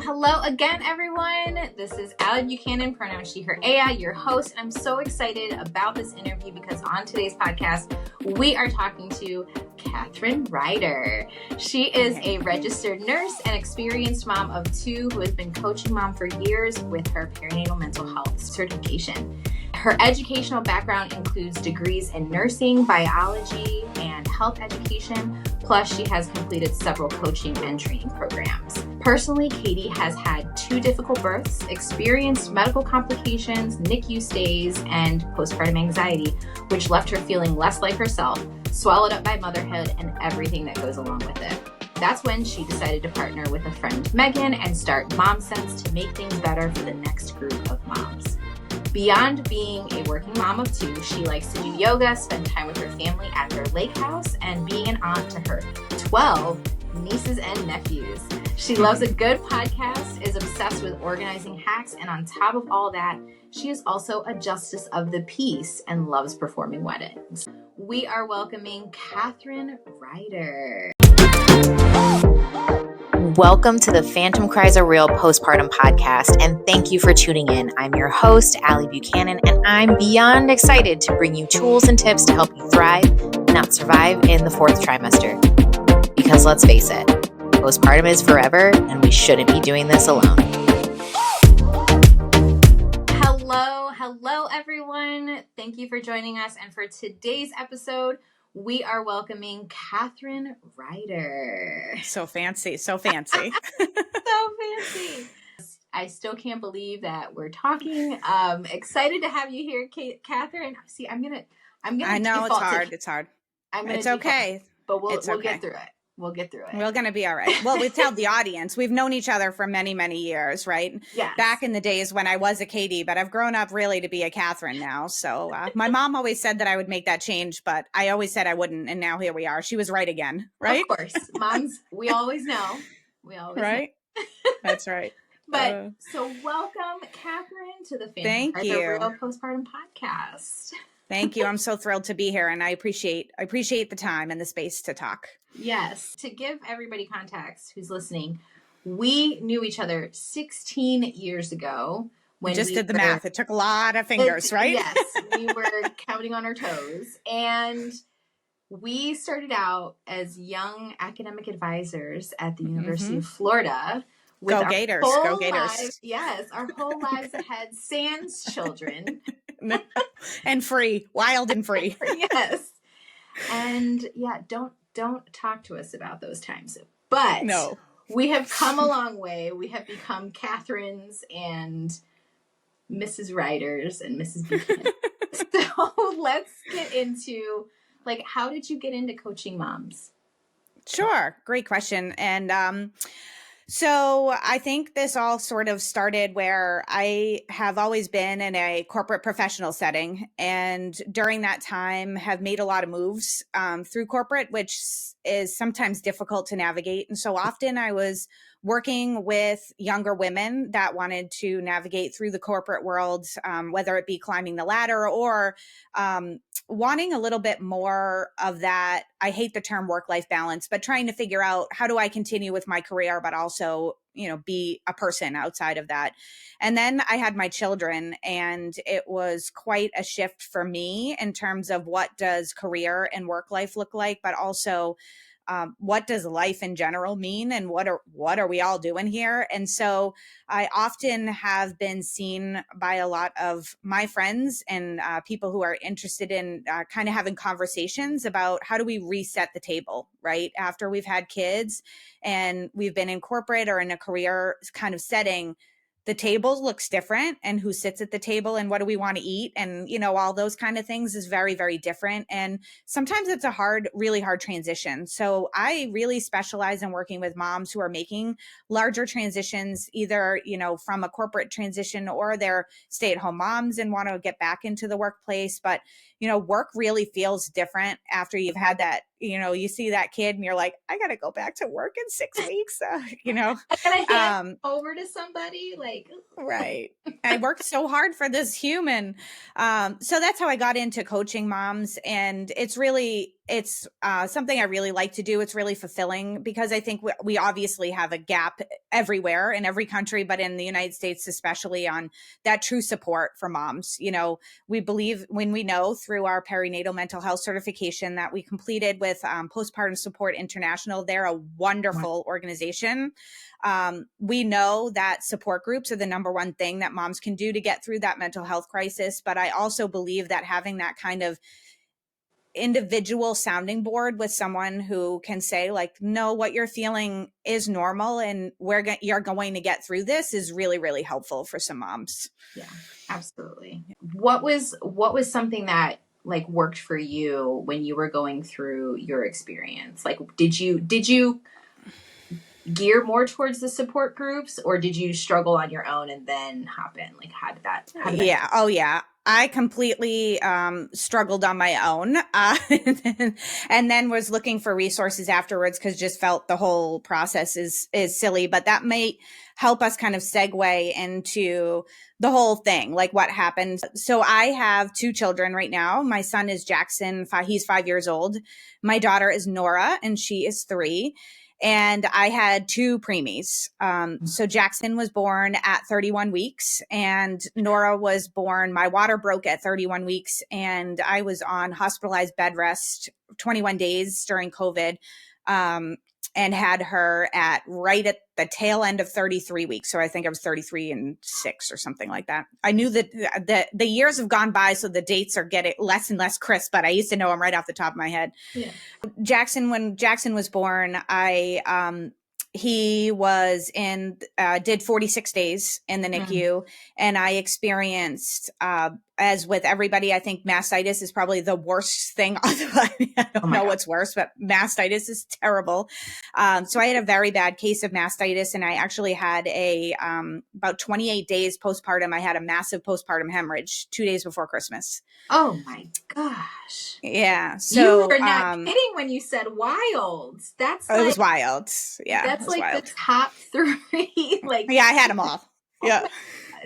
Hello again, everyone. This is Allie Buchanan, pronouns she, her, Aya, your host. I'm so excited about this interview because on today's podcast, we are talking to Kathryn Ryder. She is a registered nurse and experienced mom of two who has been coaching mom for years with her perinatal mental health certification. Her educational background includes degrees in nursing, biology, and health education. Plus, she has completed several coaching and training programs. Personally, Katie has had 2 difficult births, experienced medical complications, NICU stays, and postpartum anxiety, which left her feeling less like herself, swallowed up by motherhood and everything that goes along with it. That's when she decided to partner with a friend, Meghan, and start MomSense to make things better for the next group of moms. Beyond being a working mom of 2, she likes to do yoga, spend time with her family at their lake house, and being an aunt to her 12 nieces and nephews. She loves a good podcast, is obsessed with organizing hacks, and on top of all that, she is also a justice of the peace and loves performing weddings. We are welcoming Kathryn Ryder. Welcome to the Phantom Cries Are Real postpartum podcast, and thank you for tuning in. I'm your host, Allie Buchanan, and I'm beyond excited to bring you tools and tips to help you thrive, not survive in the 4th trimester. Because let's face it, postpartum is forever, and we shouldn't be doing this alone. Hello, everyone. Thank you for joining us, and for today's episode, we are welcoming Kathryn Ryder. So fancy. So fancy. I still can't believe that we're talking. Excited to have you here, Kathryn. See, I'm gonna. I know it's hard. It's hard. It's okay, but we'll get through it. We'll get through it. We're going to be all right. Well, we tell the audience, we've known each other for many, many years, right? Yes. Back in the days when I was a Katie, but I've grown up really to be a Kathryn now. So my mom always said that I would make that change, but I always said I wouldn't. And now here we are. She was right again, right? Of course. Moms, we always know. Right? That's right. But so welcome, Kathryn, to the Phantom Cries Are Real postpartum podcast. Thank you. I'm so thrilled to be here, and I appreciate the time and the space to talk. Yes. To give everybody context who's listening, we knew each other 16 years ago. When we just did the math. It took a lot of fingers, right? Yes. We were counting on our toes. And we started out as young academic advisors at the University of Florida. Go Gators. Go Gators. Yes. Our whole lives ahead, sans children. And free. Wild and free. Yes. And yeah, don't talk to us about those times. But no, we have come a long way. We have become Kathryns and Mrs. Ryders and Mrs. Buchanan. So let's get into, how did you get into coaching moms? Sure. Great question. And so I think this all sort of started where I have always been in a corporate professional setting, and during that time have made a lot of moves through corporate, which is sometimes difficult to navigate. And so often I was working with younger women that wanted to navigate through the corporate world, whether it be climbing the ladder or wanting a little bit more of that. I hate the term work-life balance, but trying to figure out how do I continue with my career, but also, be a person outside of that. And then I had my children, and it was quite a shift for me in terms of what does career and work life look like, but also what does life in general mean, and what are we all doing here? And so I often have been seen by a lot of my friends and people who are interested in kind of having conversations about how do we reset the table, right? After we've had kids and we've been in corporate or in a career kind of setting, the table looks different, and who sits at the table and what do we want to eat, and all those kind of things is very, very different. And sometimes it's a really hard transition. So I really specialize in working with moms who are making larger transitions, either from a corporate transition, or they're stay-at-home moms and want to get back into the workplace. But work really feels different after you've had that. You see that kid and you're like, I got to go back to work in 6 weeks. I gotta hand over to somebody. Right. I worked so hard for this human. So that's how I got into coaching moms. And it's really it's something I really like to do. It's really fulfilling because I think we obviously have a gap everywhere in every country, but in the United States, especially on that true support for moms. You know, we believe when we know through our perinatal mental health certification that we completed with Postpartum Support International. They're a wonderful organization. We know that support groups are the number one thing that moms can do to get through that mental health crisis. But I also believe that having that kind of individual sounding board with someone who can say like, no, what you're feeling is normal and you're going to get through this is really, really helpful for some moms. Yeah, absolutely. What was something that like worked for you when you were going through your experience? Like, did you gear more towards the support groups, or did you struggle on your own and then hop in? Like, how did that yeah. Oh yeah. I completely struggled on my own and then was looking for resources afterwards because just felt the whole process is silly. But that may help us kind of segue into the whole thing, like what happened. So I have 2 children right now. My son is Jackson. He's 5 years old. My daughter is Nora, and she is 3. And I had 2 preemies. So Jackson was born at 31 weeks and Nora was born, my water broke at 31 weeks and I was on hospitalized bed rest 21 days during COVID. And had her right at the tail end of 33 weeks. So I think I was 33 and 6 or something like that. I knew that the years have gone by, so the dates are getting less and less crisp, but I used to know them right off the top of my head. Yeah. When Jackson was born, he was did 46 days in the NICU, and I experienced, as with everybody, I think mastitis is probably the worst thing. I don't know what's worse, but mastitis is terrible. So I had a very bad case of mastitis, and I actually had about 28 days postpartum. I had a massive postpartum hemorrhage 2 days before Christmas. Oh my gosh. Yeah. So you were not kidding when you said wild. That's it was wild. Yeah. That's like wild. the top 3. Like, yeah, I had them all. Yeah.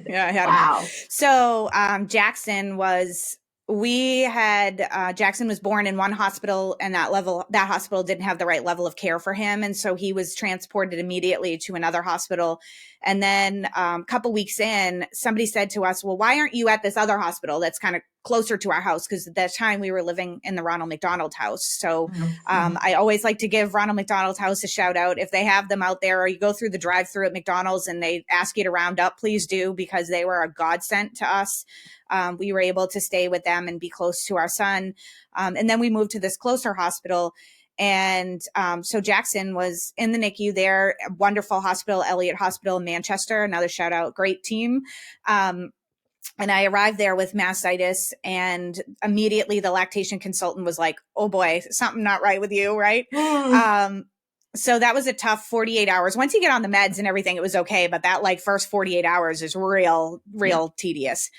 Yeah, I had them all. So Jackson was born in one hospital, and that hospital didn't have the right level of care for him. And so he was transported immediately to another hospital. And then a couple weeks in, somebody said to us, well, why aren't you at this other hospital that's kind of closer to our house? Because at that time we were living in the Ronald McDonald House. So I always like to give Ronald McDonald House a shout out. If they have them out there, or you go through the drive-through at McDonald's and they ask you to round up, please do, because they were a godsend to us. We were able to stay with them and be close to our son. And then we moved to this closer hospital. And so Jackson was in the NICU there, a wonderful hospital, Elliott Hospital in Manchester, another shout out, great team. And I arrived there with mastitis, and immediately the lactation consultant was like, oh boy, something not right with you, right? So that was a tough 48 hours. Once you get on the meds and everything, it was okay. But that like first 48 hours is real tedious.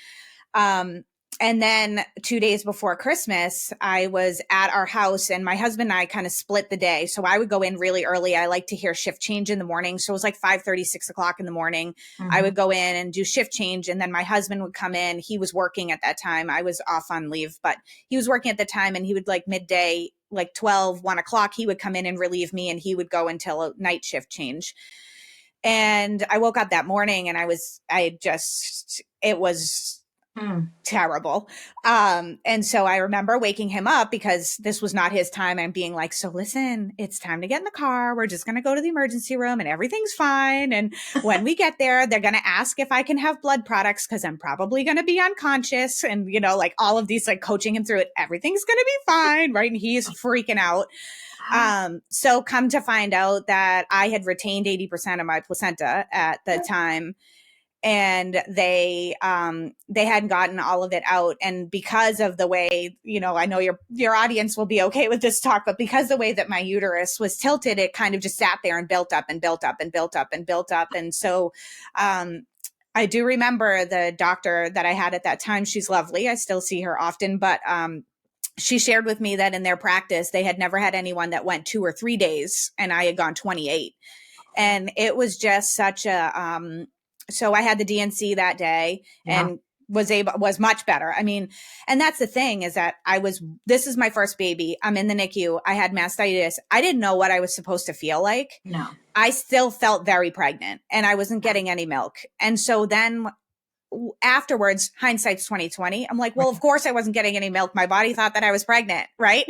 And then 2 days before Christmas, I was at our house, and my husband and I kind of split the day. So I would go in really early. I like to hear shift change in the morning. So it was like 5:30, 6 o'clock in the morning. I would go in and do shift change. And then my husband would come in. He was working at that time. I was off on leave, but he was working at the time, and he would like midday, like 12, 1 o'clock, he would come in and relieve me, and he would go until a night shift change. And I woke up that morning and it was terrible. And so I remember waking him up because this was not his time, and being like, so listen, it's time to get in the car. We're just going to go to the emergency room and everything's fine. And when we get there, they're going to ask if I can have blood products because I'm probably going to be unconscious. And, like all of these, like coaching him through it, everything's going to be fine. Right. And he's freaking out. So come to find out that I had retained 80% of my placenta at the time. And they hadn't gotten all of it out. And because of the way, I know your audience will be okay with this talk, but because the way that my uterus was tilted, it kind of just sat there and built up and built up and built up and built up. And so, I do remember the doctor that I had at that time. She's lovely. I still see her often, but, she shared with me that in their practice, they had never had anyone that went 2 or 3 days, and I had gone 28. And it was just such a, so I had the DNC that day, and was much better. I mean, and that's the thing is that this is my first baby. I'm in the NICU. I had mastitis. I didn't know what I was supposed to feel like. No. I still felt very pregnant and I wasn't getting any milk. And so then afterwards, hindsight's 2020. I'm like, well, of course I wasn't getting any milk. My body thought that I was pregnant, right?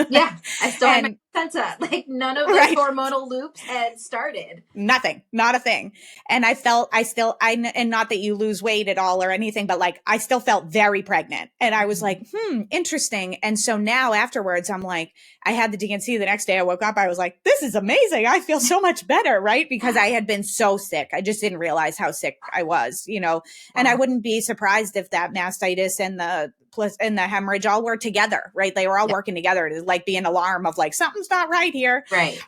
Yeah. I still had my placenta. Like none of the hormonal loops had started. Nothing, not a thing. And and not that you lose weight at all or anything, but like, I still felt very pregnant. And I was like, interesting. And so now afterwards, I'm like, I had the DNC the next day. I woke up. I was like, this is amazing. I feel so much better, right? Because I had been so sick. I just didn't realize how sick I was, and I wouldn't be surprised if that mastitis and the hemorrhage all were together, right? They were all working together to like be an alarm of like, something's not right here. Right.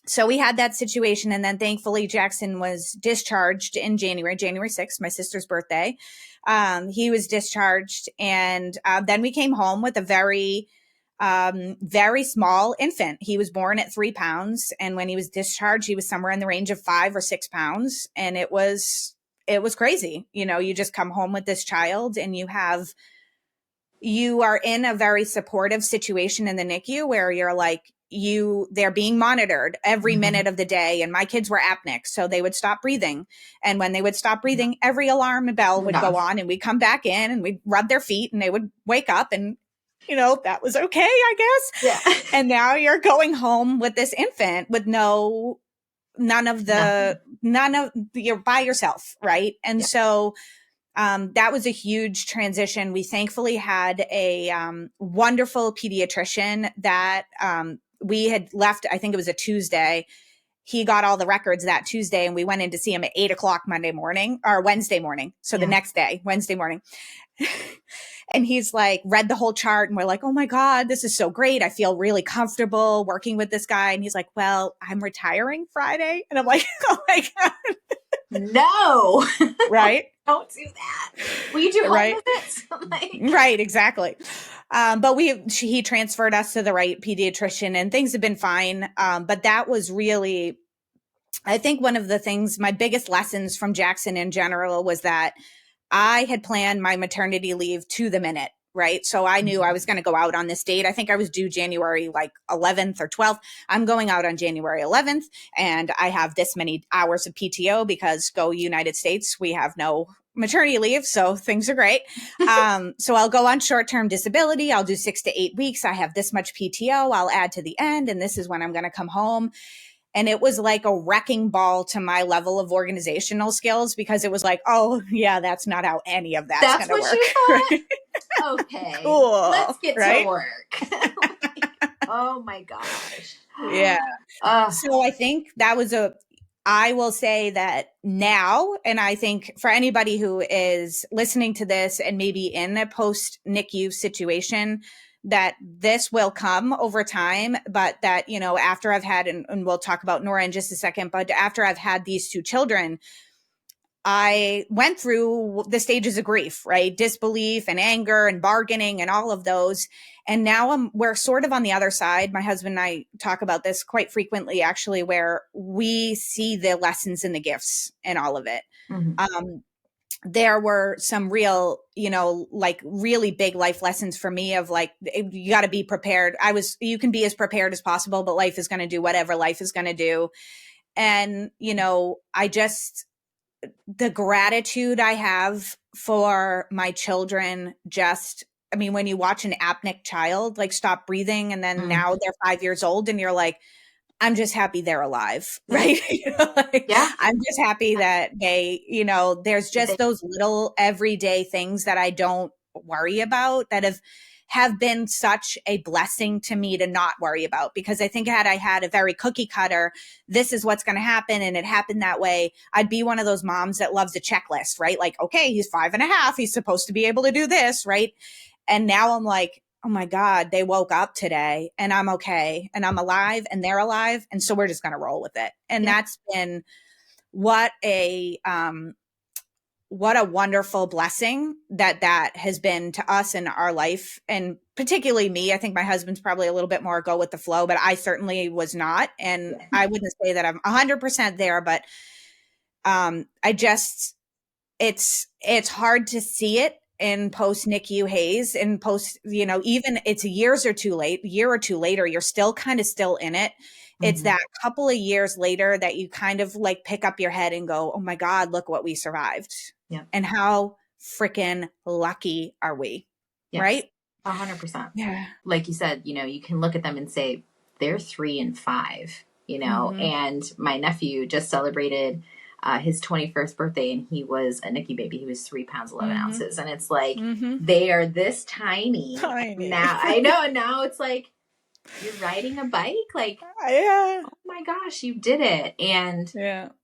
So we had that situation. And then thankfully Jackson was discharged in January 6th, my sister's birthday. He was discharged. And then we came home with a very small infant. He was born at 3 pounds. And when he was discharged, he was somewhere in the range of 5 or 6 pounds. And it was crazy. You just come home with this child and you are in a very supportive situation in the NICU where you're like, they're being monitored every minute of the day. And my kids were apneic, so they would stop breathing. And when they would stop breathing, every alarm bell would go on and we'd come back in and we'd rub their feet and they would wake up and, that was okay, I guess. Yeah. And now you're going home with this infant with you're by yourself. Right. And so that was a huge transition. We thankfully had a wonderful pediatrician that we had left. I think it was a Tuesday. He got all the records that Tuesday and we went in to see him at 8:00 Wednesday morning. So the next day, Wednesday morning. And he's like, read the whole chart and we're like, oh my God, this is so great. I feel really comfortable working with this guy. And he's like, well, I'm retiring Friday. And I'm like, oh my God. No. Right. Don't do that. Will you do home visits? Right, exactly. But he transferred us to the right pediatrician and things have been fine. But that was really, I think one of the things, my biggest lessons from Jackson in general was that I had planned my maternity leave to the minute. Right. So I knew I was going to go out on this date. I think I was due January 11th or 12th. I'm going out on January 11th and I have this many hours of PTO because go United States. We have no maternity leave. So things are great. So I'll go on short-term disability. I'll do 6 to 8 weeks. I have this much PTO. I'll add to the end. And this is when I'm going to come home. And it was like a wrecking ball to my level of organizational skills because it was like, oh yeah, that's not how any of that's going to work. That's what you thought? Okay. Cool. Let's get to work. Oh my gosh. Yeah. So I think that was I will say that now, and I think for anybody who is listening to this and maybe in a post NICU situation, that this will come over time, but that, after I've had, and we'll talk about Nora in just a second, but after I've had these 2 children, I went through the stages of grief, right? Disbelief and anger and bargaining and all of those. And now we're sort of on the other side. My husband and I talk about this quite frequently, actually, where we see the lessons and the gifts in all of it. Mm-hmm. There were some real, really big life lessons for me of you got to be prepared. You can be as prepared as possible, but life is going to do whatever life is going to do. And, the gratitude I have for my children, when you watch an apneic child, stop breathing and then now they're 5 years old and you're like, I'm just happy they're alive, right? Yeah. I'm just happy that they, there's just those little everyday things that I don't worry about that have been such a blessing to me to not worry about. Because I think had I had a very cookie cutter, this is what's going to happen and it happened that way, I'd be one of those moms that loves a checklist, right? Like, okay, he's 5.5, he's supposed to be able to do this, right? And now I'm like, oh my God, they woke up today and I'm okay and I'm alive and they're alive. And so we're just going to roll with it. And that's been what a wonderful blessing that has been to us in our life. And particularly me, I think my husband's probably a little bit more go with the flow, but I certainly was not. And I wouldn't say that I'm 100% there, but it's hard to see it in post NICU haze and post, even it's a year or two later, you're still kind of still in it. It's that couple of years later that you kind of like pick up your head and go, oh my God, look what we survived. Yeah. And how freaking lucky are we? Yes. Right? 100%. Yeah. Like you said, you can look at them and say, they're 3 and 5, and my nephew just celebrated his 21st birthday, and he was a NICU baby. He was 3 pounds, 11 ounces. And it's like, they are this tiny. Now, I know. And now it's like, you're riding a bike. Like, yeah. Oh my gosh, you did it. And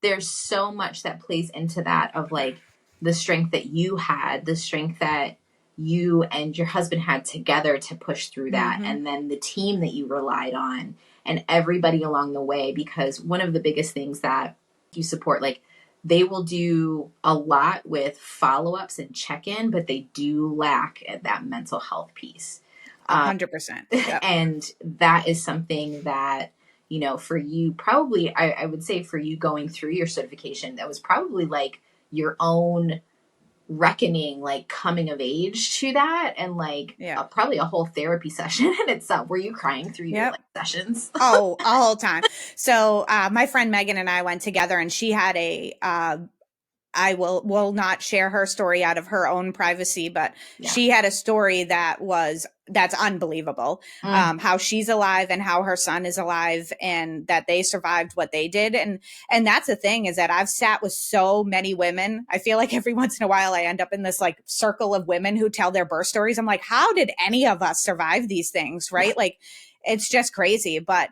there's so much that plays into that of like the strength that you had, the strength that you and your husband had together to push through that. And then the team that you relied on and everybody along the way, because one of the biggest things that you support, like they will do a lot with follow-ups and check-in, but they do lack at that mental health piece. 100%. Yep. And that is something that, for you, probably, I would say for you going through your certification, that was probably like your own reckoning, like coming of age to that. And like probably a whole therapy session in itself. Were you crying through your sessions? Oh, all the time. So my friend Meghan and I went together, and she had I will not share her story out of her own privacy, but she had a story that's unbelievable. How she's alive and how her son is alive, and that they survived what they did. And that's the thing, is that I've sat with so many women. I feel like every once in a while I end up in this like circle of women who tell their birth stories. I'm like, how did any of us survive these things? Right. Like, it's just crazy. But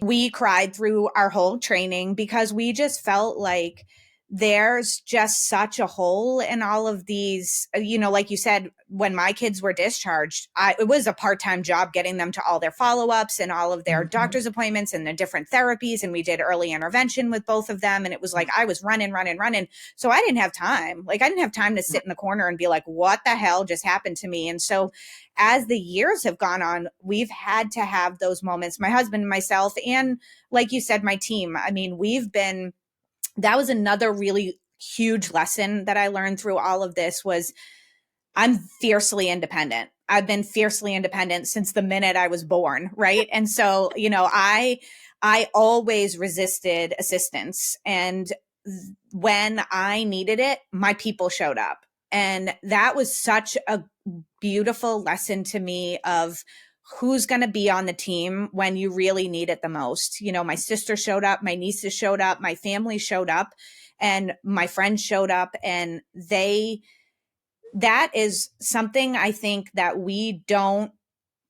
we cried through our whole training because we just felt like there's just such a hole in all of these, like you said, when my kids were discharged, it was a part-time job getting them to all their follow-ups and all of their doctor's appointments and the different therapies. And we did early intervention with both of them. And it was like, I was running. So I didn't have time. Like, I didn't have time to sit in the corner and be like, what the hell just happened to me? And so as the years have gone on, we've had to have those moments, my husband and myself, and like you said, my team. I mean, that was another really huge lesson that I learned through all of this was I'm fiercely independent. I've been fiercely independent since the minute I was born. Right. And so, I always resisted assistance. And when I needed it, my people showed up. And that was such a beautiful lesson to me of who's going to be on the team when you really need it the most. My sister showed up, my nieces showed up, my family showed up, and my friends showed up. And that is something I think that we don't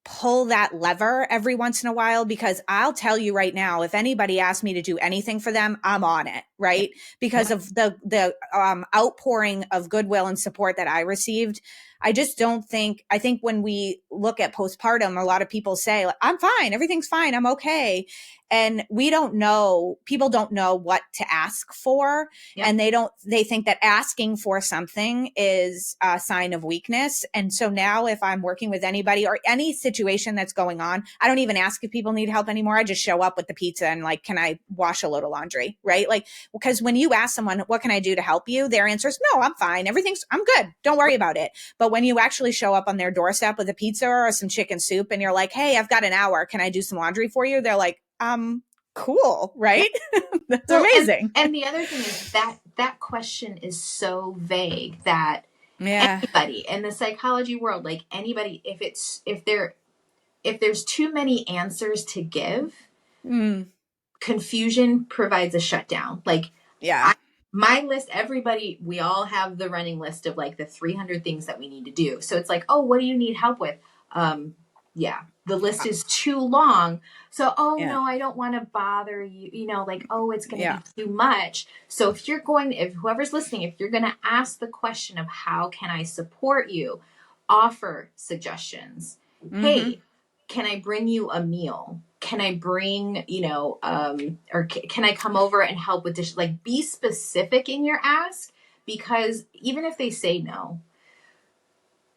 pull that lever every once in a while, because I'll tell you right now, if anybody asks me to do anything for them, I'm on it, right? Because of the outpouring of goodwill and support that I received. I think when we look at postpartum, a lot of people say, I'm fine, everything's fine, I'm okay. And people don't know what to ask for. Yep. And they think that asking for something is a sign of weakness. And so now if I'm working with anybody or any situation that's going on, I don't even ask if people need help anymore. I just show up with the pizza and like, can I wash a load of laundry? Right? Like, because when you ask someone, what can I do to help you? Their answer is, no, I'm fine. I'm good. Don't worry about it. But when you actually show up on their doorstep with a pizza or some chicken soup and you're like, hey, I've got an hour, can I do some laundry for you? They're like, cool, right? That's amazing. And the other thing is that question is so vague that anybody in the psychology world, like anybody, if there's too many answers to give, confusion provides a shutdown. Like, my list, we all have the running list of like the 300 things that we need to do. So it's like, oh, what do you need help with? The list is too long. So, no, I don't want to bother you, it's going to be too much. So if whoever's listening, if you're going to ask the question of how can I support you, offer suggestions. Hey, can I bring you a meal? Can I bring, or can I come over and help with dishes? Like, be specific in your ask, because even if they say no,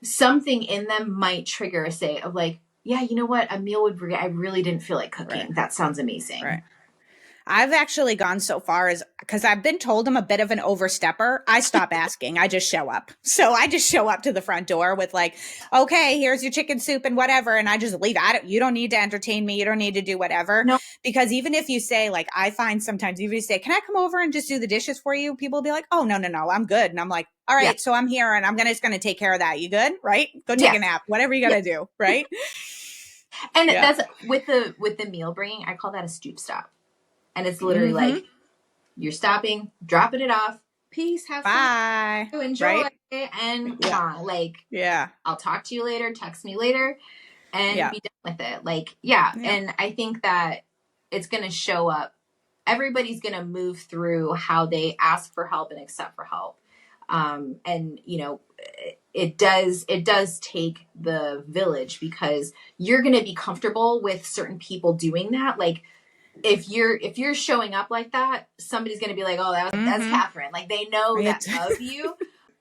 something in them might trigger a say of like, yeah, you know what? A meal would I really didn't feel like cooking. Right. That sounds amazing. Right. I've actually gone so far as, because I've been told I'm a bit of an overstepper. I stop asking. I just show up. So I just show up to the front door with like, okay, here's your chicken soup and whatever. And I just leave. You don't need to entertain me. You don't need to do whatever. No. Because even if you say, like, I find sometimes even if you say, can I come over and just do the dishes for you? People will be like, oh, no, I'm good. And I'm like, all right, so I'm here and I'm just going to take care of that. You good? Right? Go take a nap, whatever you got to do. Right. And that's with the meal bringing, I call that a stoop stop. And it's literally like, you're stopping, dropping it off. Peace. Have bye. fun. Enjoy. Right? And like, I'll talk to you later. Text me later and be done with it. Like, And I think that it's going to show up. Everybody's going to move through how they ask for help and accept for help. And you know, it does take the village, because you're going to be comfortable with certain people doing that. Like, if you're showing up like that, somebody's going to be like, oh, that's Kathryn. Like, they know that of you.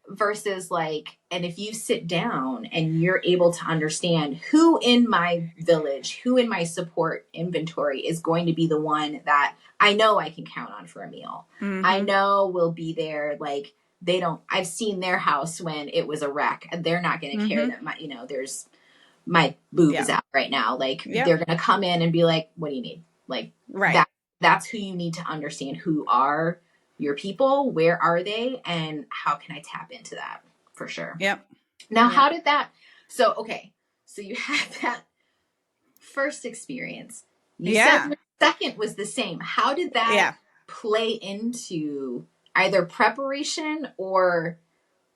Versus like, and if you sit down and you're able to understand who in my village, who in my support inventory is going to be the one that I know I can count on for a meal. I know will be there. Like, I've seen their house when it was a wreck, and they're not going to care that there's my boob is out right now. Like, they're going to come in and be like, what do you need? Like, that's who you need to understand. Who are your people? Where are they? And how can I tap into that? For sure. Yep. Now, how did that, so you had that first experience. You said the second was the same. How did that play into either preparation or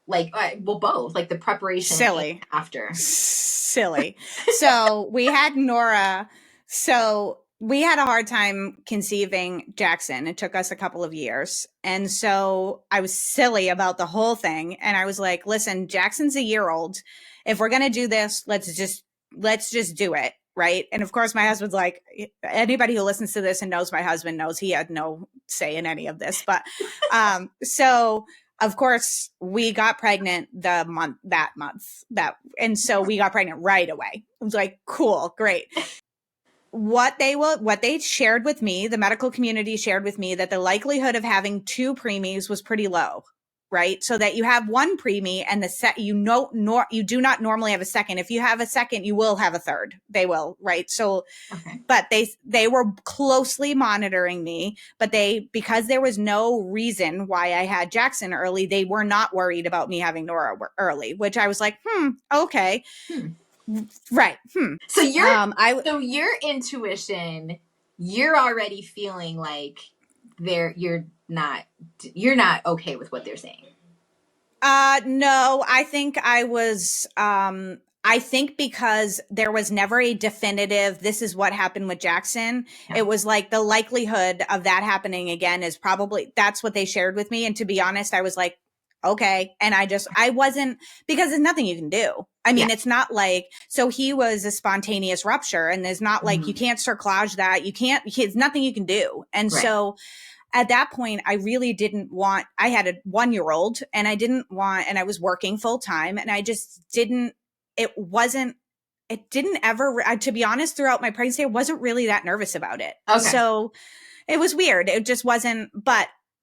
like, both, like the preparation silly after? Silly. So we had Nora. So we had a hard time conceiving Jackson. It took us a couple of years. And so I was silly about the whole thing. And I was like, listen, Jackson's a year old. If we're going to do this, let's just do it. Right. And of course, my husband's like, anybody who listens to this and knows my husband knows he had no say in any of this. But so of course, we got pregnant that month. And so we got pregnant right away. I was like, cool, great. What they shared with me, the medical community shared with me, that the likelihood of having 2 preemies was pretty low, right? So that you have 1 preemie and you do not normally have a second. If you have a second, you will have a third. They will, right? So, but they were closely monitoring me, but because there was no reason why I had Jackson early, they were not worried about me having Nora early, which I was like, okay. Right. So your intuition, you're already feeling like you're not okay with what they're saying. No, I think I was, I think because there was never a definitive, this is what happened with Jackson. It was like the likelihood of that happening again is probably, that's what they shared with me. And to be honest, I was like, okay. And I wasn't, because there's nothing you can do. I mean, it's not like, so he was a spontaneous rupture, and there's not like, you can't cerclage that. There's nothing you can do. And so at that point, I really didn't want, I had a 1-year-old, and I was working full time, and I just didn't, to be honest, throughout my pregnancy, I wasn't really that nervous about it. Okay. So it was weird. It just wasn't,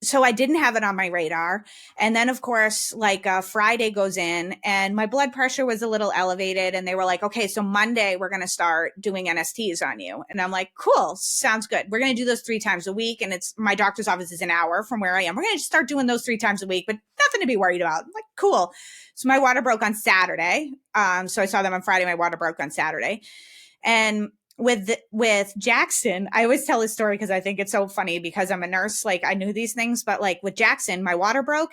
so I didn't have it on my radar. And then of course, like Friday goes in and my blood pressure was a little elevated, and they were like, okay, so Monday we're going to start doing NSTs on you. And I'm like, cool, sounds good. We're going to do those 3 times a week. And my doctor's office is an hour from where I am. We're going to start doing those 3 times a week, but nothing to be worried about. I'm like, cool. So my water broke on Saturday. So I saw them on Friday. My water broke on Saturday. And with Jackson, I always tell this story because I think it's so funny, because I'm a nurse. Like, I knew these things, but like with Jackson, my water broke,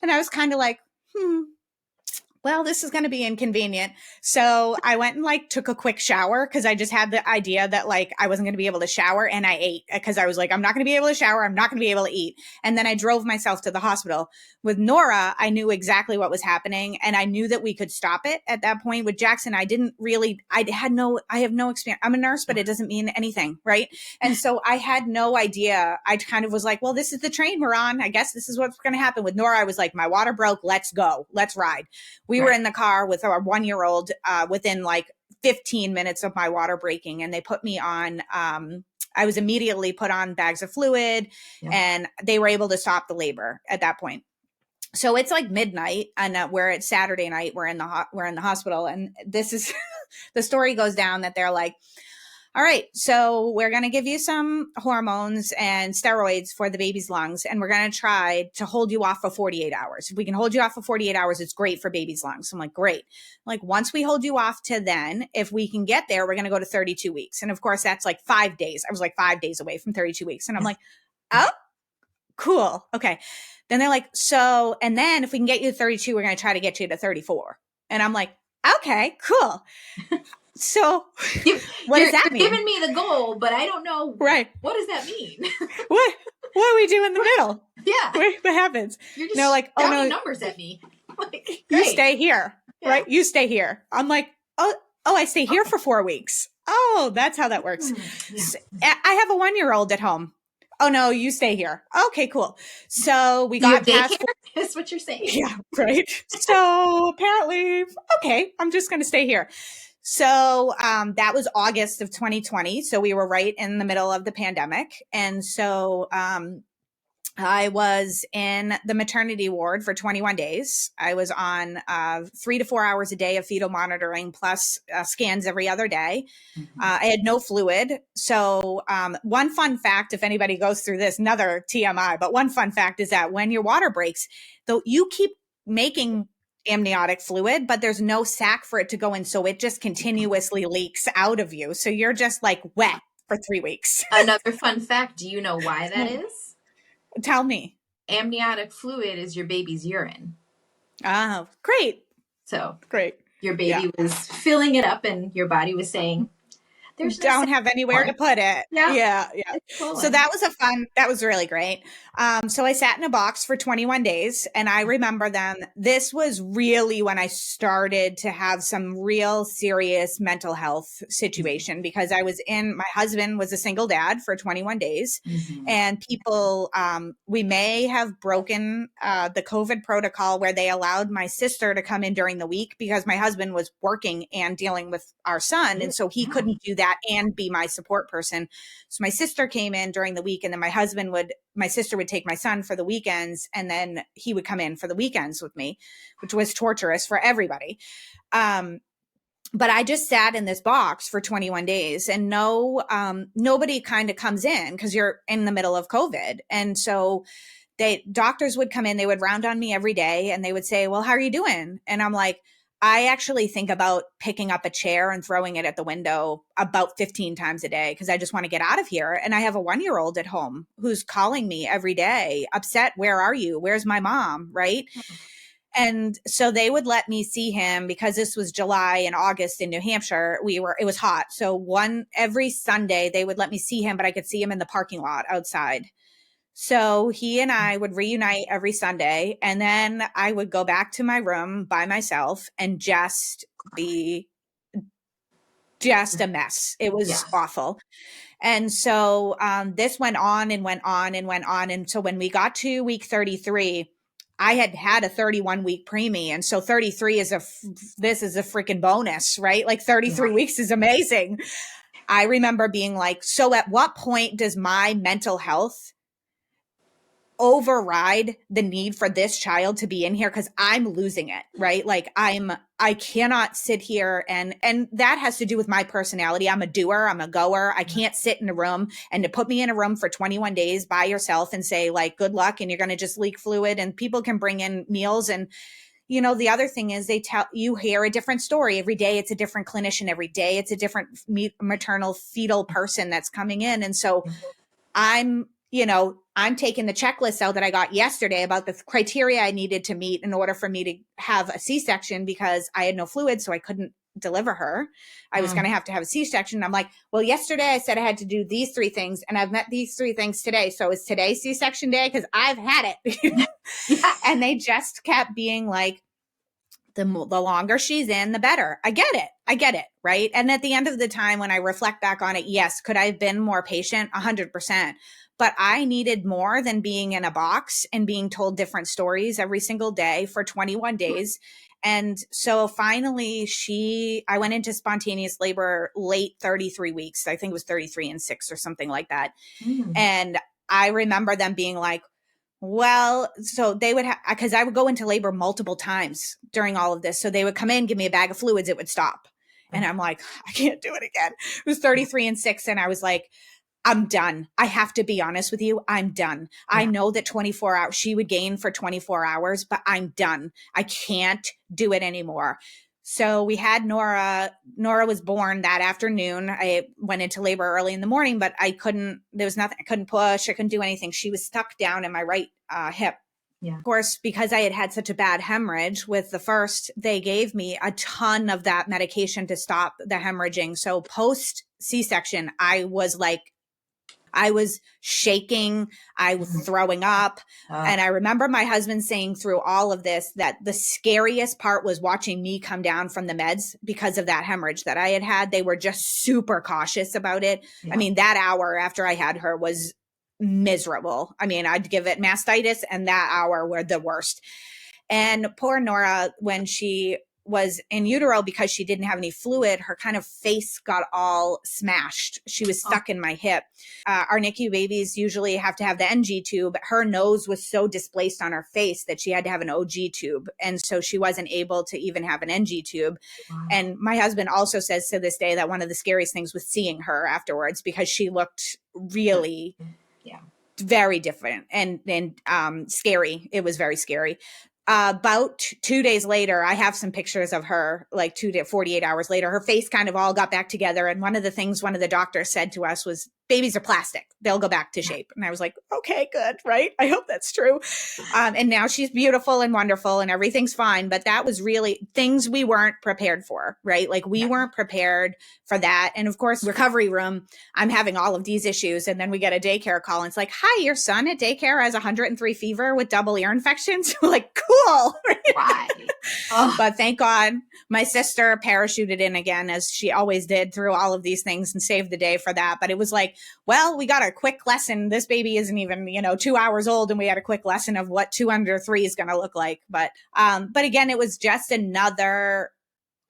and I was kind of like, well, this is going to be inconvenient. So I went and like took a quick shower, because I just had the idea that like I wasn't going to be able to shower, and I ate, because I was like, I'm not going to be able to shower. I'm not going to be able to eat. And then I drove myself to the hospital. With Nora, I knew exactly what was happening, and I knew that we could stop it at that point. With Jackson, I have no experience. I'm a nurse, but it doesn't mean anything. Right. And so I had no idea. I kind of was like, well, this is the train we're on. I guess this is what's going to happen. With Nora, I was like, my water broke. Let's go. Let's ride. We were in the car with our 1-year-old within like 15 minutes of my water breaking, and they put me on I was immediately put on bags of fluid, and they were able to stop the labor at that point. So it's like midnight, and it's Saturday night. We're in the hospital, and this is the story goes down that they're like, all right, so we're going to give you some hormones and steroids for the baby's lungs, and we're going to try to hold you off for 48 hours. If we can hold you off for 48 hours, it's great for baby's lungs. I'm like, great. Like, once we hold you off to then, if we can get there, we're going to go to 32 weeks. And of course, that's like 5 days. I was like 5 days away from 32 weeks. And I'm like, oh, cool. Okay. Then they're like, so, and then if we can get you to 32, we're going to try to get you to 34. And I'm like, okay, cool. So what does that mean? You're giving me the goal, but I don't know. Right. What does that mean? What do we do in the middle? Yeah. What happens? You're just like, shouting numbers at me. Like, you stay here, right? You stay here. I'm like, oh, I stay here for 4 weeks. Oh, that's how that works. So, I have a 1-year-old at home. Oh no, you stay here. Okay, cool. So we got past. That's what you're saying. Yeah, right. So apparently, okay, I'm just going to stay here. So that was August of 2020. So we were right in the middle of the pandemic. And so I was in the maternity ward for 21 days. I was on 3 to 4 hours a day of fetal monitoring plus scans every other day. I had no fluid. So one fun fact, if anybody goes through this, another TMI, but one fun fact is that when your water breaks, though, you keep making amniotic fluid, but there's no sac for it to go in. So it just continuously leaks out of you. So you're just like wet for 3 weeks. Another fun fact. Do you know why that is? Tell me. Amniotic fluid is your baby's urine. Oh, great. So great. Your baby was filling it up and your body was saying, there's don't have anywhere to put it. Yeah. So that was really great. So I sat in a box for 21 days, and I remember this was really when I started to have some real serious mental health situation, because my husband was a single dad for 21 days and people, we may have broken the COVID protocol where they allowed my sister to come in during the week because my husband was working and dealing with our son. And so he couldn't do that and be my support person. So my sister came in during the week, and then my sister would take my son for the weekends, and then he would come in for the weekends with me, which was torturous for everybody. But I just sat in this box for 21 days, and nobody kind of comes in because you're in the middle of COVID. And so doctors would come in, they would round on me every day, and they would say, well, how are you doing? And I'm like, I actually think about picking up a chair and throwing it at the window about 15 times a day because I just want to get out of here. And I have a 1-year-old at home who's calling me every day, upset. Where are you? Where's my mom? Right. And so they would let me see him because this was July and August in New Hampshire. It was hot. So every Sunday they would let me see him, but I could see him in the parking lot outside. So he and I would reunite every Sunday, and then I would go back to my room by myself and just be a mess. It was awful. And so this went on and went on and went on. And so when we got to week 33, I had a 31-week preemie. And so 33 this is a freaking bonus, right? Like 33 weeks is amazing. I remember being like, so at what point does my mental health override the need for this child to be in here? Cause I'm losing it, right? Like I cannot sit here and that has to do with my personality. I'm a doer. I'm a goer. I can't sit in a room, and to put me in a room for 21 days by yourself and say like, good luck. And you're going to just leak fluid, and people can bring in meals. And, the other thing is you hear a different story every day. It's a different clinician every day. It's a different maternal fetal person that's coming in. And so I'm taking the checklist out that I got yesterday about the criteria I needed to meet in order for me to have a C-section, because I had no fluid, so I couldn't deliver her. I was going to have a C-section. I'm like, well, yesterday I said I had to do these 3 things, and I've met these 3 things today. So is today C-section day? Because I've had it. And they just kept being like, the longer she's in, the better. I get it. Right. And at the end of the time, when I reflect back on it, yes, could I have been more patient? 100%. But I needed more than being in a box and being told different stories every single day for 21 days. And so finally I went into spontaneous labor late 33 weeks. I think it was 33 and 6 or something like that. And I remember them being like, well, so they would have, because I would go into labor multiple times during all of this. So they would come in, give me a bag of fluids, it would stop. And I'm like, I can't do it again. It was 33 and 6. And I was like, I'm done. I have to be honest with you. I'm done. Yeah. I know that 24 hours, she would gain for 24 hours, but I'm done. I can't do it anymore. So we had Nora. Nora was born that afternoon. I went into labor early in the morning, but there was nothing. I couldn't push. I couldn't do anything. She was stuck down in my right hip. Yeah. Of course, because I had such a bad hemorrhage with the first, they gave me a ton of that medication to stop the hemorrhaging. So post C-section, I was shaking. I was throwing up. And I remember my husband saying through all of this that the scariest part was watching me come down from the meds because of that hemorrhage that I had. They were just super cautious about it. Yeah. I mean, that hour after I had her was miserable. I mean, I'd give it mastitis, and that hour were the worst. And poor Nora, when she was in utero, because she didn't have any fluid, her kind of face got all smashed. She was stuck in my hip. Our NICU babies usually have to have the NG tube. Her nose was so displaced on her face that she had to have an OG tube. And so she wasn't able to even have an NG tube. Wow. And my husband also says to this day that one of the scariest things was seeing her afterwards, because she looked really very different and scary. It was very scary. About 2 days later, I have some pictures of her, like 48 hours later, her face kind of all got back together. And one of the things one of the doctors said to us was, babies are plastic. They'll go back to shape. And I was like, okay, good. Right. I hope that's true. And now she's beautiful and wonderful and everything's fine. But that was really things we weren't prepared for, right? Like we weren't prepared for that. And of course, recovery room, I'm having all of these issues. And then we get a daycare call and it's like, hi, your son at daycare has 103 fever with double ear infections. We're like, cool. Why? But thank God my sister parachuted in again, as she always did through all of these things, and saved the day for that. But it was like, well, we got a quick lesson. This baby isn't even, 2 hours old, and we had a quick lesson of what 2 under 3 is going to look like. But again, it was just another,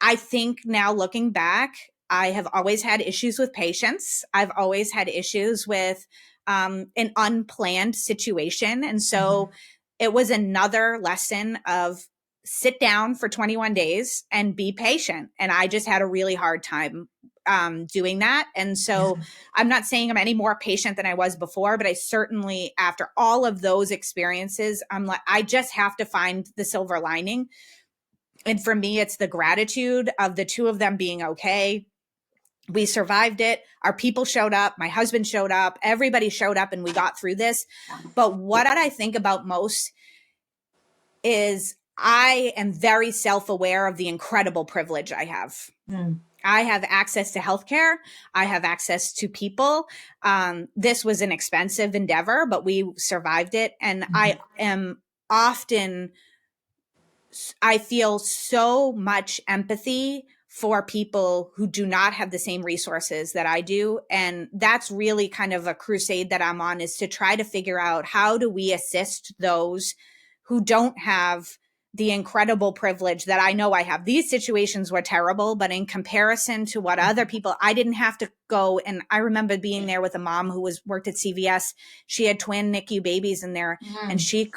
I think now looking back, I have always had issues with patience. I've always had issues with an unplanned situation. And so it was another lesson of sit down for 21 days and be patient. And I just had a really hard time doing that. And so I'm not saying I'm any more patient than I was before, but I certainly, after all of those experiences, I'm like, I just have to find the silver lining. And for me, it's the gratitude of the two of them being okay. We survived it. Our people showed up. My husband showed up. Everybody showed up, and we got through this. But what I think about most is I am very self-aware of the incredible privilege I have. I have access to healthcare. I have access to people. This was an expensive endeavor, but we survived it. And I feel so much empathy for people who do not have the same resources that I do. And that's really kind of a crusade that I'm on, is to try to figure out, how do we assist those who don't have the incredible privilege that I know I have. These situations were terrible, but in comparison to what other people, I didn't have to go. And I remember being there with a mom who worked at CVS. She had twin NICU babies in there, and she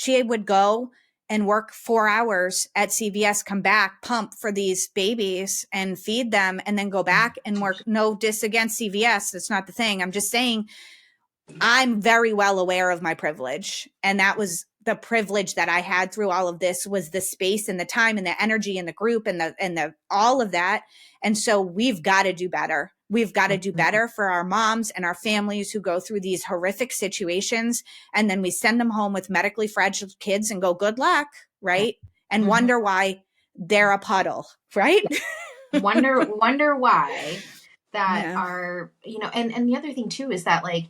would go and work 4 hours at CVS, come back, pump for these babies and feed them, and then go back and work. No diss against CVS. That's not the thing. I'm just saying I'm very well aware of my privilege. And that was the privilege that I had through all of this, was the space and the time and the energy and the group and the all of that. And so we've got to do better. We've got to do better for our moms and our families who go through these horrific situations. And then we send them home with medically fragile kids and go, good luck, right? And wonder why they're a puddle, right? wonder why that are, and the other thing too is that, like,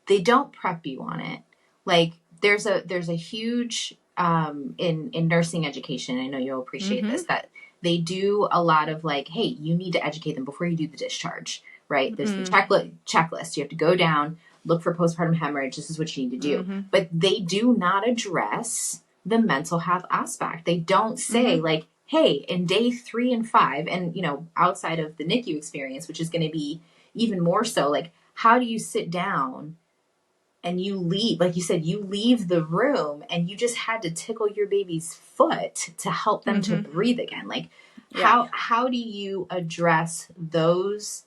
they don't prep you on it. Like, there's a huge in nursing education, I know you'll appreciate Mm-hmm. this, that they do a lot of like, hey, you need to educate them before you do the discharge, right? There's the checklist. You have to go down, look for postpartum hemorrhage. This is what you need to do. Mm-hmm. But they do not address the mental health aspect. They don't say like, hey, in day 3 and 5, and outside of the NICU experience, which is going to be even more so, like, how do you sit down and you leave, like you said, you leave the room and you just had to tickle your baby's foot to help them to breathe again. Like, how do you address those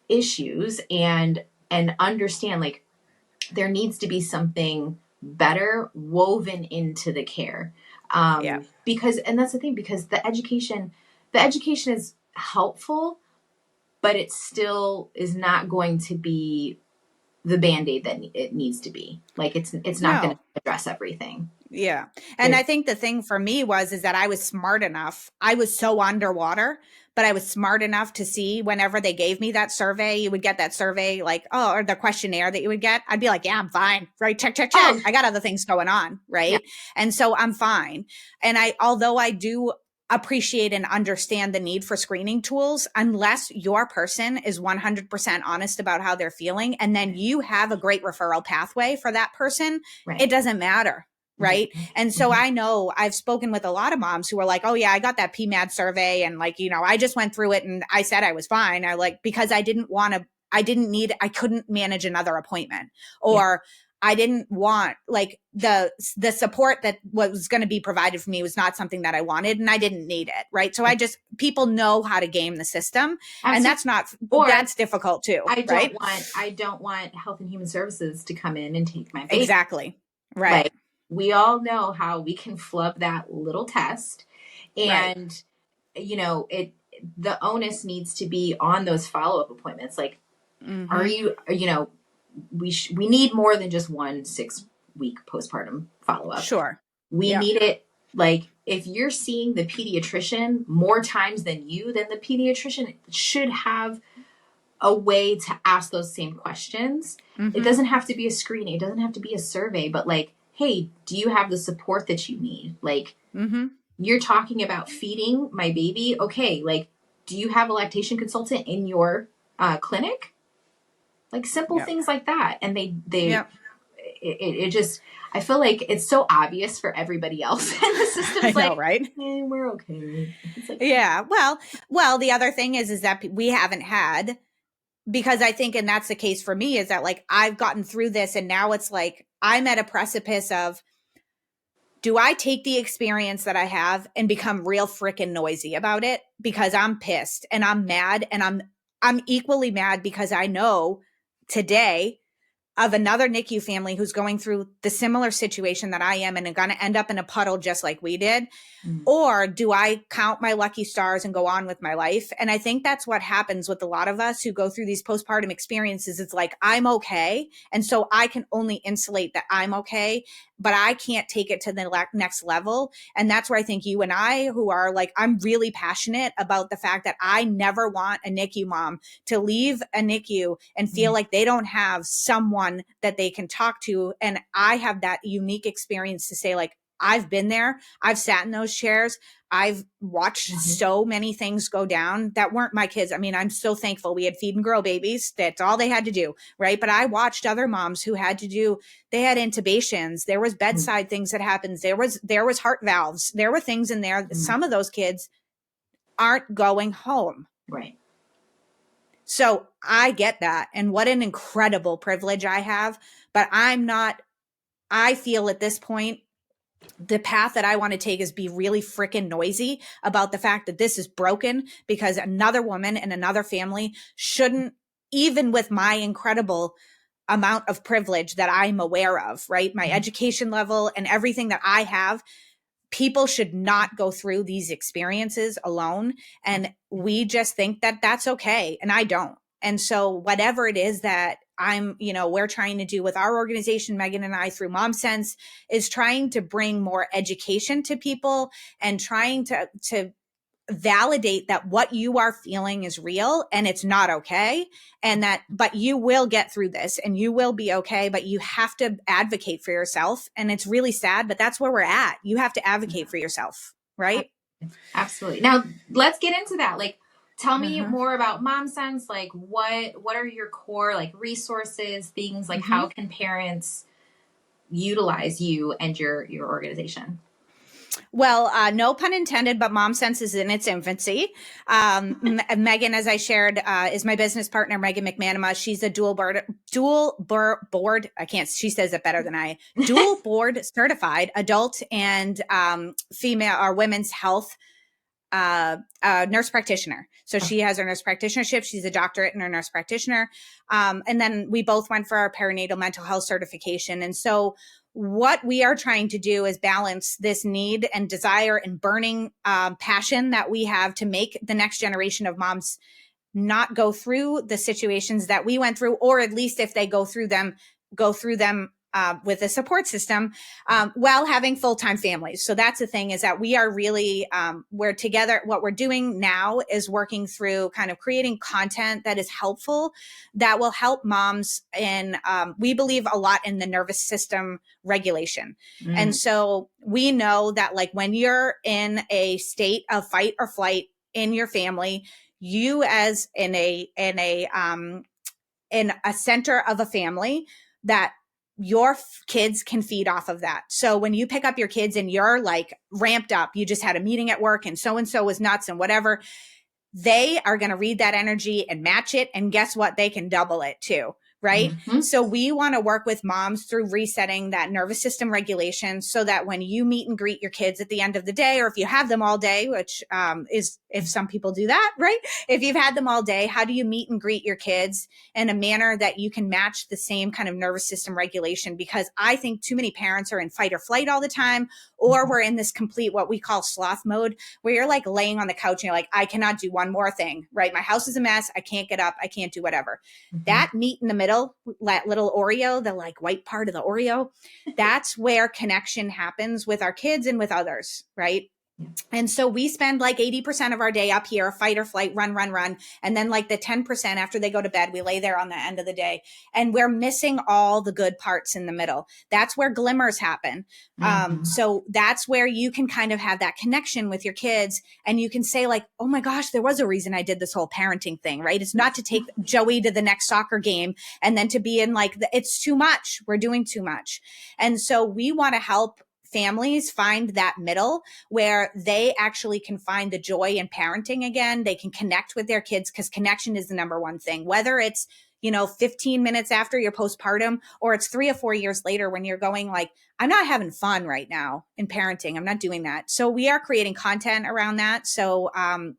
issues and understand, like, there needs to be something better woven into the care. Because, and that's the thing, because the education is helpful, but it still is not going to be the Band-Aid that it needs to be. Like, it's not going to address everything. Yeah. And I think the thing for me is that I was smart enough. I was so underwater, but I was smart enough to see whenever they gave me that survey, you would get that survey, like, or the questionnaire that you would get. I'd be like, yeah, I'm fine. Right. Check. Oh. I got other things going on. Right. Yeah. And so I'm fine. And although I do appreciate and understand the need for screening tools, unless your person is 100% honest about how they're feeling, and then you have a great referral pathway for that person, it doesn't matter. Right. And so I know I've spoken with a lot of moms who are like, oh yeah, I got that PMAD survey. And like, I just went through it and I said I was fine. Because I couldn't manage another appointment, or I didn't want, like, the support that was going to be provided for me was not something that I wanted, and I didn't need it. Right. So people know how to game the system. Absolutely. And that's difficult too. I don't want Health and Human Services to come in and take my baby. Exactly. Right. Like, we all know how we can flub that little test, and the onus needs to be on those follow-up appointments. Like, are you, we need more than just 1 6-week postpartum follow-up. Sure. We need it. Like, if you're seeing the pediatrician more times than then the pediatrician should have a way to ask those same questions. It doesn't have to be a screening. It doesn't have to be a survey, but like, hey, do you have the support that you need? Like, you're talking about feeding my baby. Okay. Like, do you have a lactation consultant in your clinic? Like, simple things like that. And it just, I feel like it's so obvious for everybody else. And the system's like, right? We're okay. It's like, yeah. Well, the other thing is that we haven't had, because I think, and that's the case for me, is that like, I've gotten through this and now it's like, I'm at a precipice of, do I take the experience that I have and become real freaking noisy about it because I'm pissed and I'm mad, and I'm equally mad because I know today of another NICU family who's going through the similar situation that I am and are going to end up in a puddle just like we did? Or do I count my lucky stars and go on with my life? And I think that's what happens with a lot of us who go through these postpartum experiences. It's like, I'm okay. And so I can only insulate that I'm okay, but I can't take it to the next level. And that's where I think you and I, who are like, I'm really passionate about the fact that I never want a NICU mom to leave a NICU and feel like they don't have someone that they can talk to. And I have that unique experience to say, like, I've been there. I've sat in those chairs. I've watched so many things go down that weren't my kids. I mean, I'm so thankful we had feed and grow babies. That's all they had to do. Right. But I watched other moms who they had intubations. There was bedside things that happened. There was heart valves. There were things in there. Some of those kids aren't going home. Right. So I get that. And what an incredible privilege I have. But I feel at this point, the path that I want to take is be really freaking noisy about the fact that this is broken, because another woman and another family shouldn't, even with my incredible amount of privilege that I'm aware of, right? My education level and everything that I have, people should not go through these experiences alone. And we just think that that's okay. And I don't. And so whatever it is that we're trying to do with our organization, Meghan and I, through MomSense, is trying to bring more education to people and trying to validate that what you are feeling is real and it's not okay. But you will get through this and you will be okay, but you have to advocate for yourself. And it's really sad, but that's where we're at. You have to advocate for yourself, right? Absolutely. Now let's get into that. Like, tell me more about MomSense. Like, what are your core like resources, things like how can parents utilize you and your organization? Well, no pun intended, but MomSense is in its infancy. Meghan, as I shared, is my business partner, Meghan McManama. She's a dual board. She says it better than I. Dual board certified adult and female or women's health nurse practitioner. So she has her nurse practitionership. She's a doctorate in her nurse practitioner. And then we both went for our perinatal mental health certification. And so what we are trying to do is balance this need and desire and burning passion that we have to make the next generation of moms not go through the situations that we went through, or at least if they go through them with a support system while having full-time families. So that's the thing, is that we are really, we're together. What we're doing now is working through kind of creating content that is helpful, that will help moms in, we believe a lot in the nervous system regulation. And so we know that like when you're in a state of fight or flight in your family, you as in a center of a family, that your kids can feed off of that. So when you pick up your kids and you're like ramped up, you just had a meeting at work and so was nuts and whatever, they are going to read that energy and match it. And guess what? They can double it too. Right. So we want to work with moms through resetting that nervous system regulation so that when you meet and greet your kids at the end of the day, or if you have them all day, which is if some people do that, right? If you've had them all day, how do you meet and greet your kids in a manner that you can match the same kind of nervous system regulation? Because I think too many parents are in fight or flight all the time, or we're in this complete, what we call sloth mode, where you're like laying on the couch and you're like, I cannot do one more thing, right? My house is a mess. I can't get up. I can't do whatever. That meet in the middle, that little Oreo, the like white part of the Oreo, that's where connection happens with our kids and with others, right? And so we spend like 80% of our day up here, fight or flight, run. And then like the 10% after they go to bed, we lay there on the end of the day and we're missing all the good parts in the middle. That's where glimmers happen. So that's where you can kind of have that connection with your kids and you can say like, oh my gosh, there was a reason I did this whole parenting thing, right? It's not to take Joey to the next soccer game and then to be in like, it's too much. We're doing too much. And so we want to help families find that middle where they actually can find the joy in parenting again. They can connect with their kids because connection is the number one thing, whether it's, 15 minutes after your postpartum, or it's 3 or 4 years later when you're going like, I'm not having fun right now in parenting. I'm not doing that. So we are creating content around that. So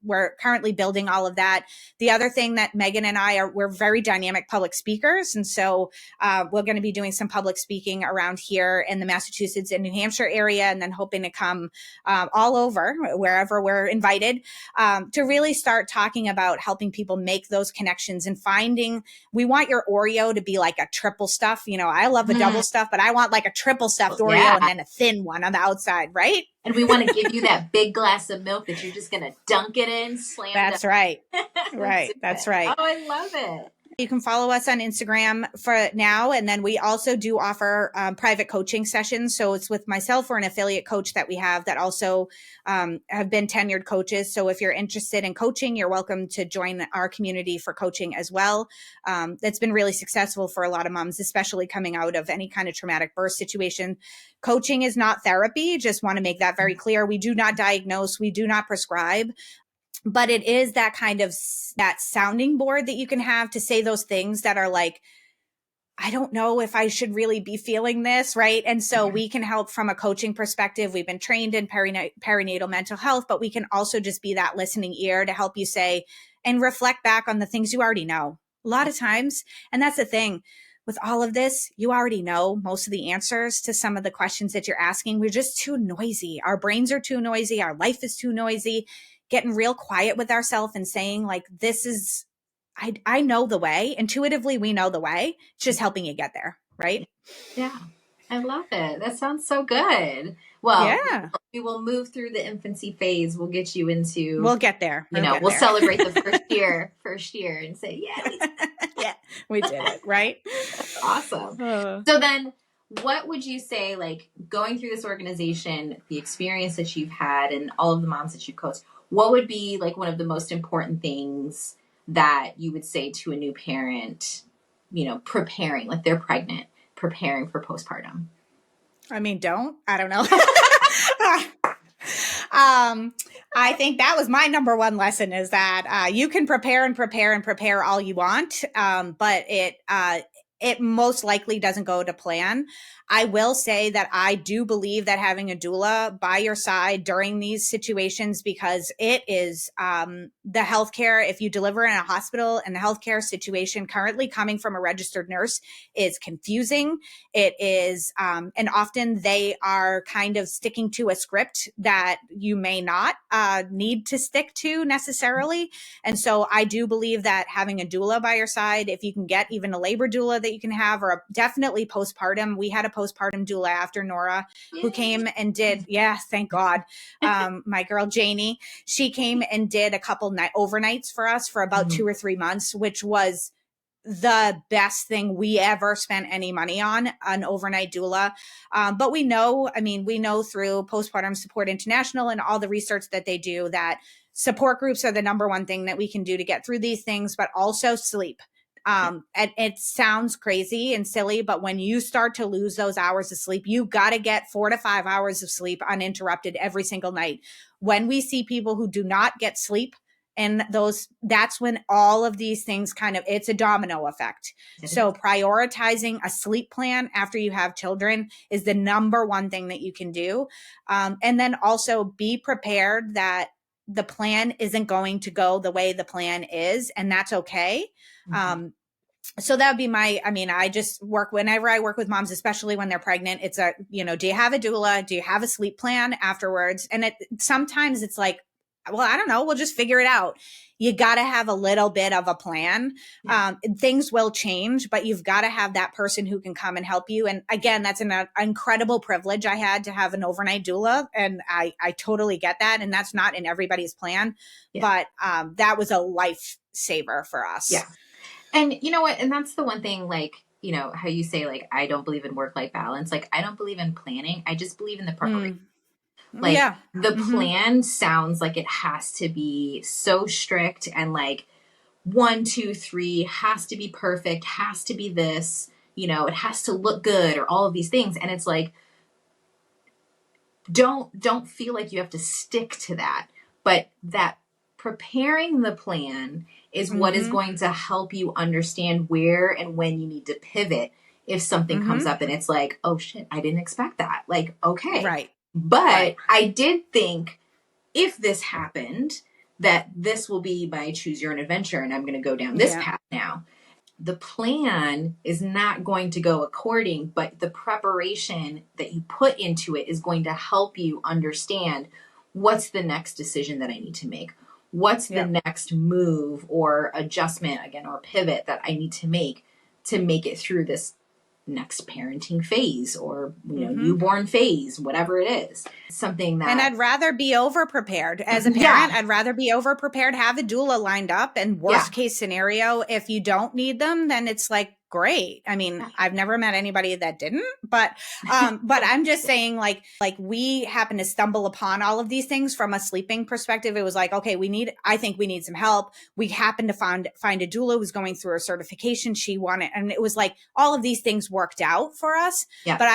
we're currently building all of that. The other thing that Meghan and I we're very dynamic public speakers. And so we're going to be doing some public speaking around here in the Massachusetts and New Hampshire area, and then hoping to come all over wherever we're invited to really start talking about helping people make those connections and finding, we want your Oreo to be like a triple stuff. I love a double stuff, but I want like a triple stuffed Oreo and then a thin one on the outside, right? And we want to give you that big glass of milk that you're just going to dunk it in, slam it. That's right. Right. That's right. Oh, I love it. You can follow us on Instagram for now. And then we also do offer private coaching sessions. So it's with myself or an affiliate coach that we have that also have been tenured coaches. So if you're interested in coaching, you're welcome to join our community for coaching as well. That's been really successful for a lot of moms, especially coming out of any kind of traumatic birth situation. Coaching is not therapy. Just want to make that very clear. We do not diagnose. We do not prescribe. But it is that kind of that sounding board that you can have to say those things that are like, I don't know if I should really be feeling this, right? And so we can help from a coaching perspective. We've been trained in perinatal mental health, but we can also just be that listening ear to help you say and reflect back on the things you already know a lot of times. And that's the thing. With all of this, you already know most of the answers to some of the questions that you're asking. We're just too noisy. Our brains are too noisy. Our life is too noisy. Getting real quiet with ourselves and saying like, this is, I know the way. Intuitively, we know the way. It's just helping you get there. Right. Yeah. I love it. That sounds so good. Well, Yeah. we will move through the infancy phase. We'll get you into, We'll get there. we'll celebrate the first year and say, yeah, we did it. Yeah, we did it, right? That's awesome. So then what would you say, like going through this organization, the experience that you've had and all of the moms that you've coached, what would be like one of the most important things that you would say to a new parent, preparing, like they're pregnant, preparing for postpartum? I mean, I don't know. I think that was my number one lesson, is that you can prepare and prepare and prepare all you want, but it most likely doesn't go to plan. I will say that I do believe that having a doula by your side during these situations, because it is the healthcare, if you deliver in a hospital, and the healthcare situation currently coming from a registered nurse is confusing. It is, and often they are kind of sticking to a script that you may not need to stick to necessarily. And so I do believe that having a doula by your side, if you can get even a labor doula that you can have, or definitely postpartum. We had a postpartum doula after Nora, who came and did, thank God. My girl Janie, she came and did a couple overnights for us for about 2 or 3 months, which was the best thing we ever spent any money on, an overnight doula. But we know through Postpartum Support International and all the research that they do, that support groups are the number one thing that we can do to get through these things, but also sleep. And it sounds crazy and silly, but when you start to lose those hours of sleep, you got to get 4 to 5 hours of sleep uninterrupted every single night. When we see people who do not get sleep, and that's when all of these things it's a domino effect. So prioritizing a sleep plan after you have children is the number one thing that you can do. And then also be prepared that the plan isn't going to go the way the plan is, and that's okay. So that would be I just whenever I work with moms, especially when they're pregnant, it's do you have a doula? Do you have a sleep plan afterwards? And sometimes it's like, well, I don't know. We'll just figure it out. You got to have a little bit of a plan. Things will change, but you've got to have that person who can come and help you. And again, that's an incredible privilege I had to have an overnight doula. And I totally get that. And that's not in everybody's plan, but that was a lifesaver for us. Yeah. And you know what? And that's the one thing, like, how you say, like, I don't believe in work-life balance. Like, I don't believe in planning. I just believe in the preparation. Like the plan sounds like it has to be so strict and like 1, 2, 3 has to be perfect, has to be this, it has to look good, or all of these things. And it's like, don't feel like you have to stick to that, but that preparing the plan is what is going to help you understand where and when you need to pivot if something comes up and it's like, oh shit, I didn't expect that. Like, okay. Right. But I did think, if this happened, that this will be my choose your own adventure and I'm going to go down this path now. The plan is not going to go according, but the preparation that you put into it is going to help you understand what's the next decision that I need to make. What's the next move or adjustment, again, or pivot that I need to make it through this next parenting phase or newborn phase, whatever it is. Something that, and I'd rather be over prepared as a parent. I'd rather be over prepared, have a doula lined up, and worst case scenario, if you don't need them, then it's like, great. I mean, I've never met anybody that didn't, but I'm just saying, like we happen to stumble upon all of these things from a sleeping perspective. It was like, okay, I think we need some help. We happened to find a doula who's going through a certification she wanted. And it was like, all of these things worked out for us. Yeah. But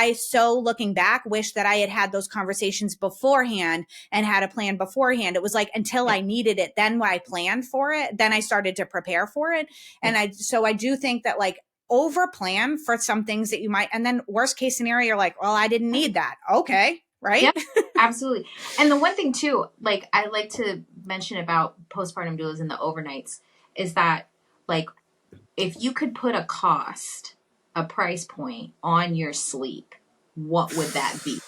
looking back, wish that I had those conversations beforehand and had a plan beforehand. It was like, until I needed it, then I planned for it. Then I started to prepare for it. And I do think that, like, over plan for some things that you might, and then worst case scenario, you're like, well, I didn't need that. Okay. Right. Yep, absolutely. And the one thing too, like I like to mention about postpartum doulas and the overnights is that, like, if you could put a price point on your sleep, what would that be?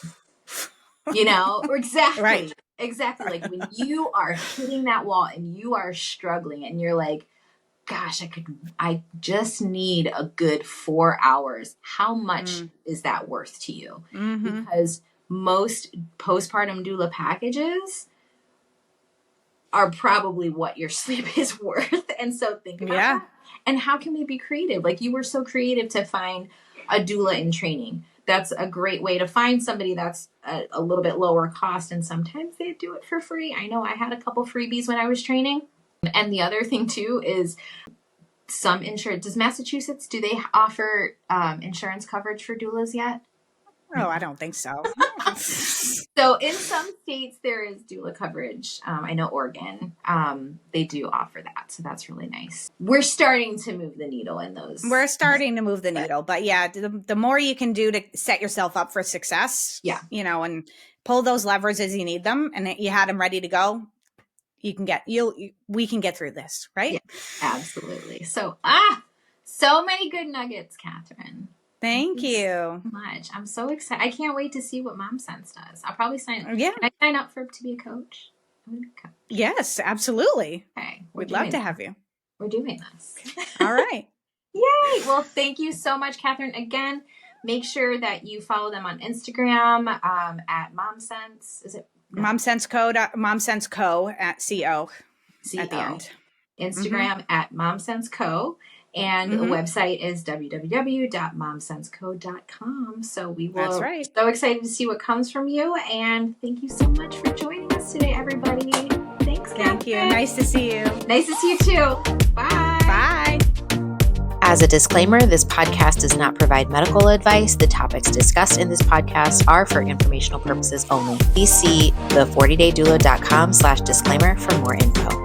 Exactly. Right. Exactly. Like when you are hitting that wall and you are struggling and you're like, gosh, I just need a good 4 hours. How much is that worth to you? Mm-hmm. Because most postpartum doula packages are probably what your sleep is worth. And so think about that. And how can we be creative? Like, you were so creative to find a doula in training. That's a great way to find somebody that's a little bit lower cost. And sometimes they do it for free. I know I had a couple freebies when I was training. And the other thing too is some insurance. Does Massachusetts, do they offer insurance coverage for doulas yet? Oh, I don't think so. So in some states there is doula coverage. I know Oregon, they do offer that. So that's really nice. We're starting to move the needle in those. We're starting to move the needle, but yeah, the more you can do to set yourself up for success, you know, and pull those levers as you need them, and you had them ready to go, we can get through this, right? Yeah, absolutely. So, so many good nuggets, Kathryn. Thank you so much. I'm so excited. I can't wait to see what MomSense does. I'll probably sign up. Yeah. Can I sign up to be a coach? I'm gonna be a coach. Yes, absolutely. Okay. We'd love to have you. We're doing this. All right. Yay. Well, thank you so much, Kathryn. Again, make sure that you follow them on Instagram at MomSense. Is it? No. MomSense Co at CO at the end. Instagram at MomSense Co. And the website is www.momsenseco.com. So we will. That's right. So excited to see what comes from you. And thank you so much for joining us today, everybody. Thanks, Kathryn. Thank you. Nice to see you. Nice to see you too. Bye. Bye. As a disclaimer, this podcast does not provide medical advice. The topics discussed in this podcast are for informational purposes only. Please see the 40daydoula.com/disclaimer for more info.